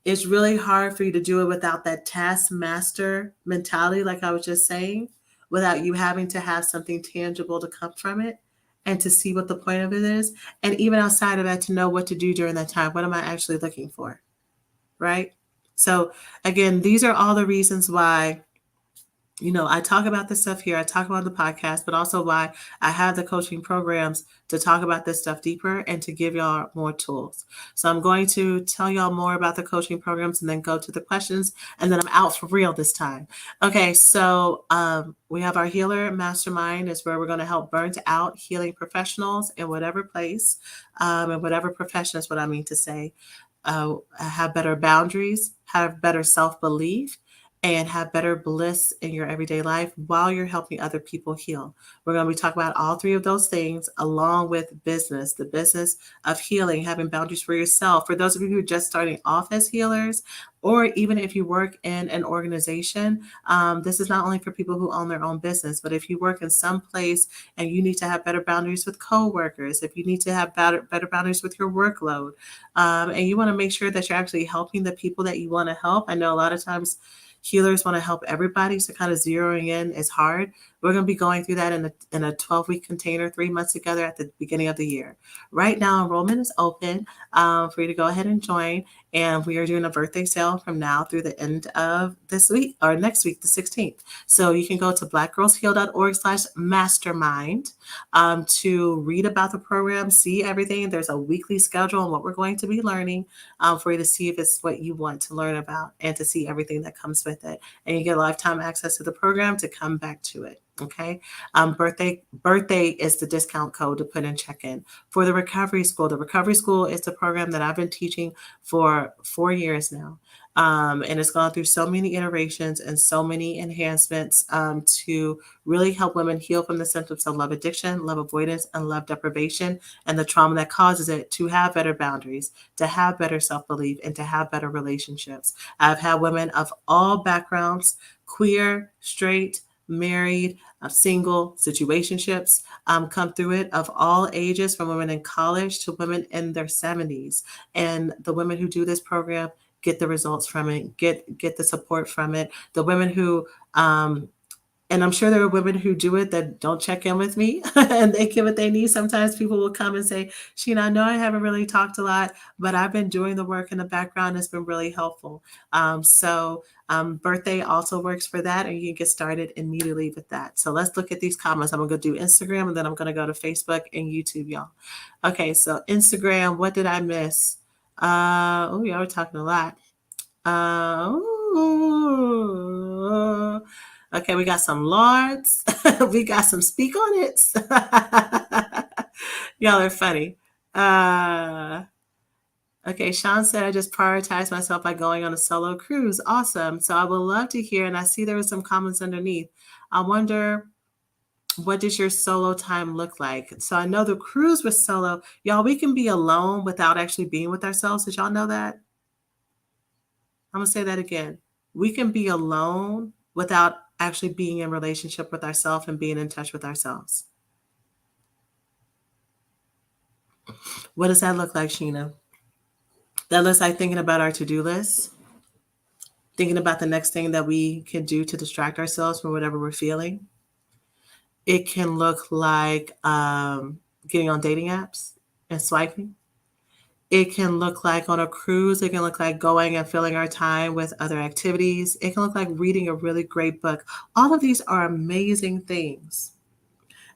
it's really hard for you to do it without that taskmaster mentality, like I was just saying, without you having to have something tangible to come from it and to see what the point of it is. And even outside of that, to know what to do during that time. What am I actually looking for? Right? So, again, these are all the reasons why I talk about this stuff here. I talk about the podcast, but also why I have the coaching programs to talk about this stuff deeper and to give y'all more tools. So I'm going to tell y'all more about the coaching programs and then go to the questions, and then I'm out for real this time. Okay, so we have our Healer Mastermind is where we're going to help burnt out healing professionals in whatever place, and whatever profession is what I mean to say, have better boundaries, have better self-belief, and have better bliss in your everyday life while you're helping other people heal. We're going to be talking about all three of those things along with business, the business of healing, having boundaries for yourself. For those of you who are just starting off as healers, or even if you work in an organization, this is not only for people who own their own business, but if you work in some place and you need to have better boundaries with coworkers, if you need to have better boundaries with your workload, and you want to make sure that you're actually helping the people that you want to help. I know a lot of times, Healers want to help everybody, so kind of zeroing in is hard. We're going to be going through that in a 12-week container, 3 months together at the beginning of the year. Right now, enrollment is open for you to go ahead and join. And we are doing a birthday sale from now through the end of this week or next week, the 16th. So you can go to blackgirlsheal.org/mastermind to read about the program, see everything. There's a weekly schedule on what we're going to be learning for you to see if it's what you want to learn about and to see everything that comes with it. And you get lifetime access to the program to come back to it. Okay. Birthday is the discount code to put in check-in for the recovery school. The recovery school is the program that I've been teaching for 4 years now. And it's gone through so many iterations and so many enhancements to really help women heal from the symptoms of love addiction, love avoidance, and love deprivation, and the trauma that causes it, to have better boundaries, to have better self-belief, and to have better relationships. I've had women of all backgrounds, queer, straight, married, single, situationships, come through it, of all ages, from women in college to women in their 70s. And the women who do this program get the results from it, get the support from it. The women who and I'm sure there are women who do it that don't check in with me and they get what they need. Sometimes people will come and say, Sheena, I know I haven't really talked a lot, but I've been doing the work in the background. It's been really helpful. Birthday also works for that, and you can get started immediately with that. So let's look at these comments. I'm going to go do Instagram, and then I'm going to go to Facebook and YouTube, y'all. Okay, so Instagram, what did I miss? Y'all were talking a lot. Okay, we got some Lords. We got some Speak on It. Y'all are funny. Okay, Sean said, I just prioritized myself by going on a solo cruise. Awesome. So I would love to hear, and I see there was some comments underneath. I wonder, what does your solo time look like? So I know the cruise was solo. Y'all, we can be alone without actually being with ourselves. Did y'all know that? I'm going to say that again. We can be alone without actually being in relationship with ourselves and being in touch with ourselves. What does that look like, Sheena? That looks like thinking about our to-do list, thinking about the next thing that we can do to distract ourselves from whatever we're feeling. It can look like getting on dating apps and swiping. It can look like on a cruise. It can look like going and filling our time with other activities. It can look like reading a really great book. All of these are amazing things.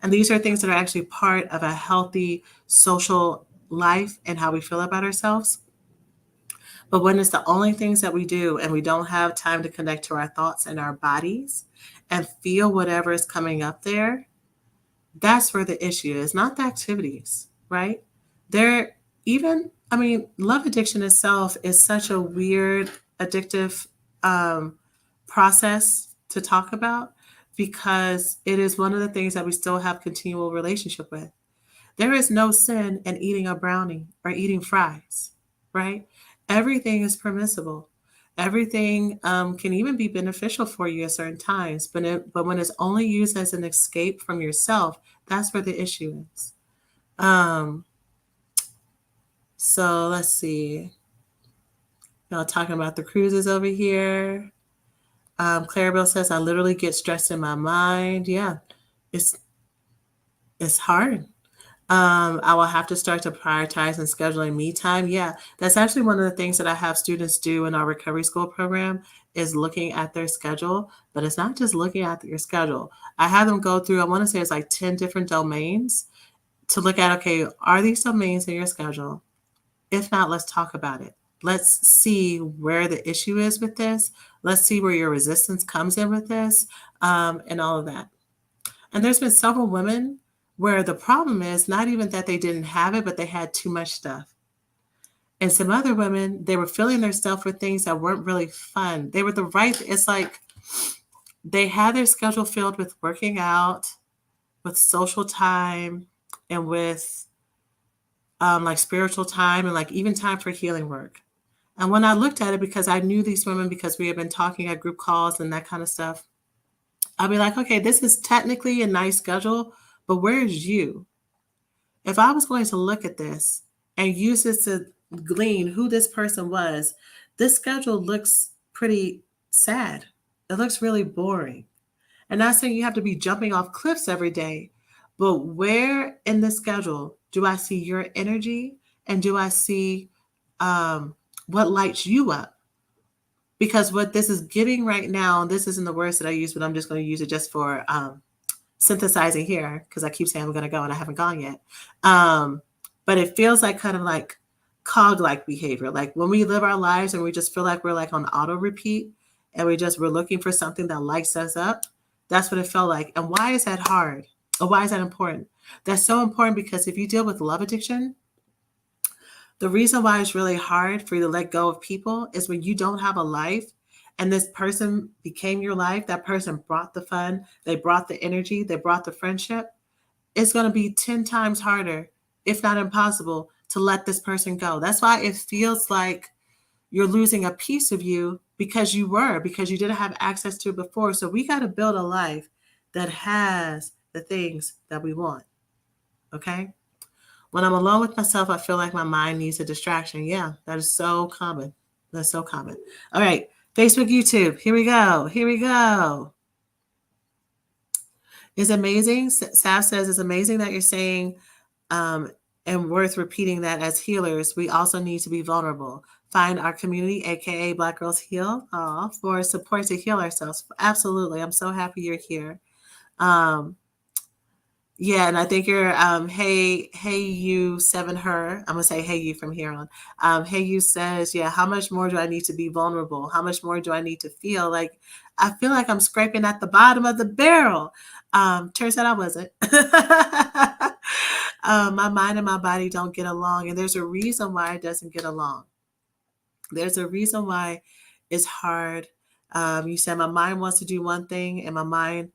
And these are things that are actually part of a healthy social life and how we feel about ourselves. But when it's the only things that we do and we don't have time to connect to our thoughts and our bodies and feel whatever is coming up there, that's where the issue is, not the activities, right? Love addiction itself is such a weird, addictive process to talk about, because it is one of the things that we still have continual relationship with. There is no sin in eating a brownie or eating fries, right? Everything is permissible. Everything can even be beneficial for you at certain times, but when it's only used as an escape from yourself, that's where the issue is. So let's see. Y'all talking about the cruises over here. Clarabelle says, I literally get stressed in my mind. Yeah, it's hard. I will have to start to prioritize and scheduling me time. Yeah, that's actually one of the things that I have students do in our recovery school program, is looking at their schedule. But it's not just looking at your schedule. I have them go through, I want to say it's like 10 different domains to look at, okay, are these domains in your schedule? If not, let's talk about it. Let's see where the issue is with this. Let's see where your resistance comes in with this, and all of that. And there's been several women where the problem is not even that they didn't have it, but they had too much stuff. And some other women, they were filling their stuff with things that weren't really fun. They were it's like they had their schedule filled with working out, with social time, and with like spiritual time, and like even time for healing work. And when I looked at it, because I knew these women, because we had been talking at group calls and that kind of stuff, I'll be like, okay, this is technically a nice schedule, but where's you? If I was going to look at this and use this to glean who this person was, this schedule looks pretty sad. It looks really boring. And not saying you have to be jumping off cliffs every day, but where in the schedule do I see your energy, and do I see um, what lights you up? Because what this is giving right now, and this isn't the words that I use, but I'm just going to use it just for synthesizing here because I keep saying I'm going to go and I haven't gone yet. Um, but it feels like kind of like cog like behavior. Like when we live our lives and we just feel like we're like on auto repeat and we're looking for something that lights us up. That's what it felt like. And why is that hard? Or why is that important? That's so important because if you deal with love addiction, the reason why it's really hard for you to let go of people is when you don't have a life and this person became your life, that person brought the fun, they brought the energy, they brought the friendship. It's going to be 10 times harder, if not impossible, to let this person go. That's why it feels like you're losing a piece of you because you didn't have access to it before. So we got to build a life that has the things that we want. Okay? When I'm alone with myself, I feel like my mind needs a distraction. Yeah, that is so common. That's so common. All right, Facebook, YouTube. Here we go. Here we go. It's amazing. Sav says it's amazing that you're saying, um, and worth repeating that as healers, we also need to be vulnerable. Find our community, aka Black Girls Heal, for support to heal ourselves. Absolutely. I'm so happy you're here. Um, Yeah, and I think you're hey you seven her. I'm gonna say hey you from here on. Hey you says, yeah, how much more do I need to be vulnerable? How much more do I need to feel? Like I feel like I'm scraping at the bottom of the barrel. Turns out I wasn't. My mind and my body don't get along, and there's a reason why it doesn't get along. There's a reason why it's hard. You said my mind wants to do one thing, and my mind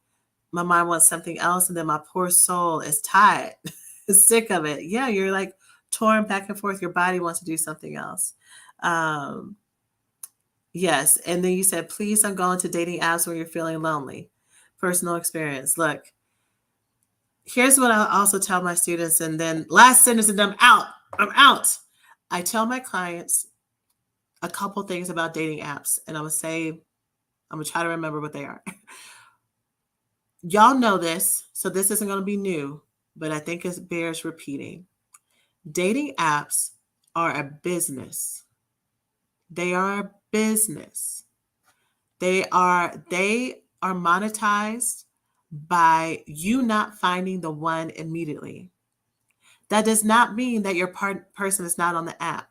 wants something else, and then my poor soul is tired, is sick of it. Yeah, you're like torn back and forth. Your body wants to do something else. Um, yes, and then you said, please don't go into dating apps when you're feeling lonely. Personal experience. Look, here's what I also tell my students, and then last sentence, and I'm out. I'm out. I tell my clients a couple things about dating apps, and I'm gonna try to remember what they are. Y'all know this, so this isn't going to be new, but I think it bears repeating. Dating apps are a business. They are a business. They are monetized by you not finding the one immediately. That does not mean that your person is not on the app,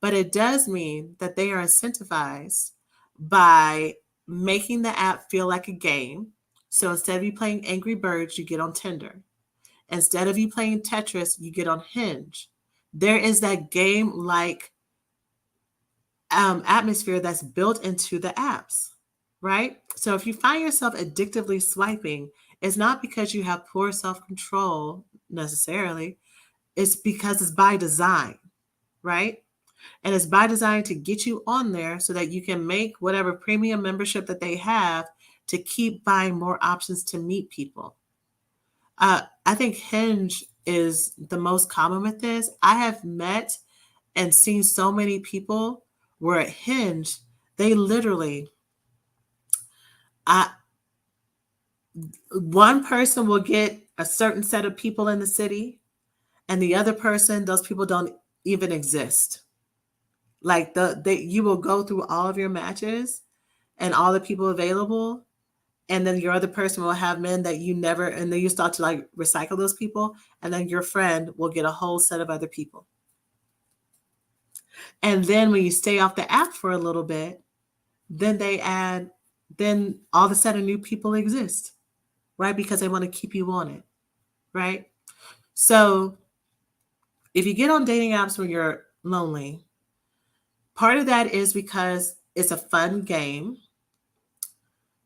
but it does mean that they are incentivized by making the app feel like a game. So instead of you playing Angry Birds, you get on Tinder. Instead of you playing Tetris, you get on Hinge. There is that game like atmosphere that's built into the apps, right? So if you find yourself addictively swiping, it's not because you have poor self control necessarily, it's because it's by design, right? And it's by design to get you on there so that you can make whatever premium membership that they have to keep buying more options to meet people. I think Hinge is the most common with this. I have met and seen so many people where at Hinge, they literally, I, one person will get a certain set of people in the city, and the other person, those people don't even exist. Like you will go through all of your matches and all the people available, and then your other person will have men that you never, and then you start to like recycle those people, and then your friend will get a whole set of other people. And then when you stay off the app for a little bit, then then all of a sudden new people exist, right? Because they want to keep you on it, right? So if you get on dating apps when you're lonely, part of that is because it's a fun game.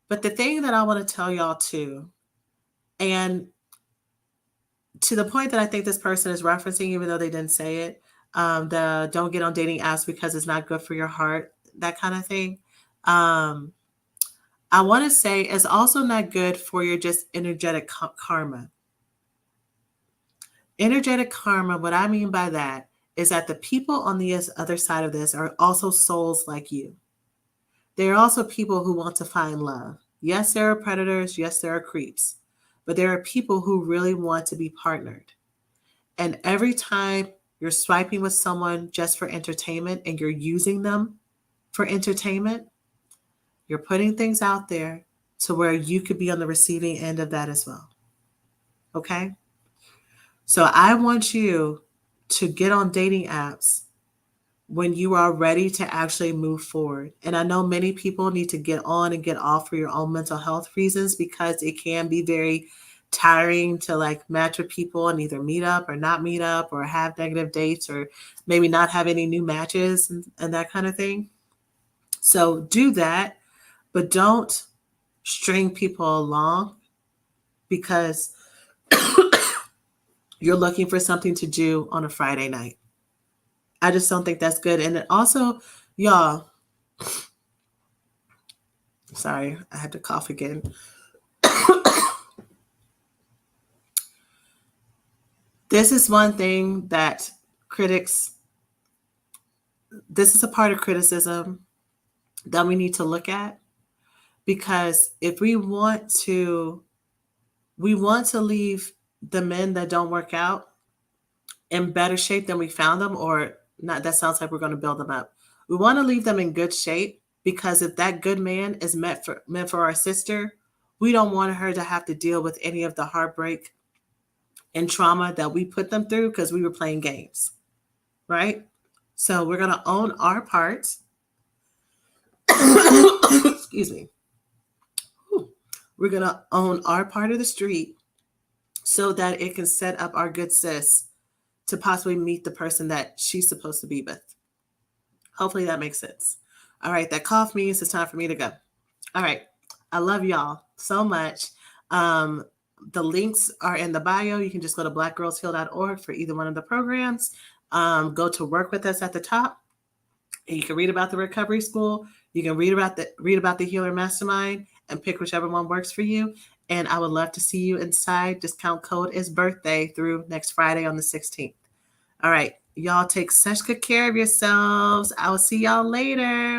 But the thing that I want to tell y'all too, and to the point that I think this person is referencing, even though they didn't say it, the don't get on dating apps because it's not good for your heart, that kind of thing. Um, I want to say it's also not good for your just energetic karma. Energetic karma, what I mean by that is that the people on the other side of this are also souls like you. There are also people who want to find love. Yes, there are predators. Yes, there are creeps. But there are people who really want to be partnered. And every time you're swiping with someone just for entertainment and you're using them for entertainment, you're putting things out there to where you could be on the receiving end of that as well. Okay? So I want you to get on dating apps when you are ready to actually move forward. And I know many people need to get on and get off for your own mental health reasons because it can be very tiring to like match with people and either meet up or not meet up or have negative dates or maybe not have any new matches and that kind of thing. So do that, but don't string people along because you're looking for something to do on a Friday night. I just don't think that's good. And also, y'all, sorry, I had to cough again. This is one thing that critics, this is a part of criticism that we need to look at because if we want to leave the men that don't work out in better shape than we found them, or not, that sounds like we're going to build them up. We want to leave them in good shape because if that good man is meant for our sister, we don't want her to have to deal with any of the heartbreak and trauma that we put them through because we were playing games, right? So we're going to own our part. Excuse me. We're going to own our part of the street so that it can set up our good sis to possibly meet the person that she's supposed to be with. Hopefully that makes sense. All right, that cough means it's time for me to go. All right, I love y'all so much. The links are in the bio. You can just go to blackgirlsheal.org for either one of the programs. Go to work with us at the top. And you can read about the recovery school. You can read about the healer mastermind and pick whichever one works for you. And I would love to see you inside. Discount code is birthday through next Friday on the 16th. All right. Y'all take such good care of yourselves. I will see y'all later.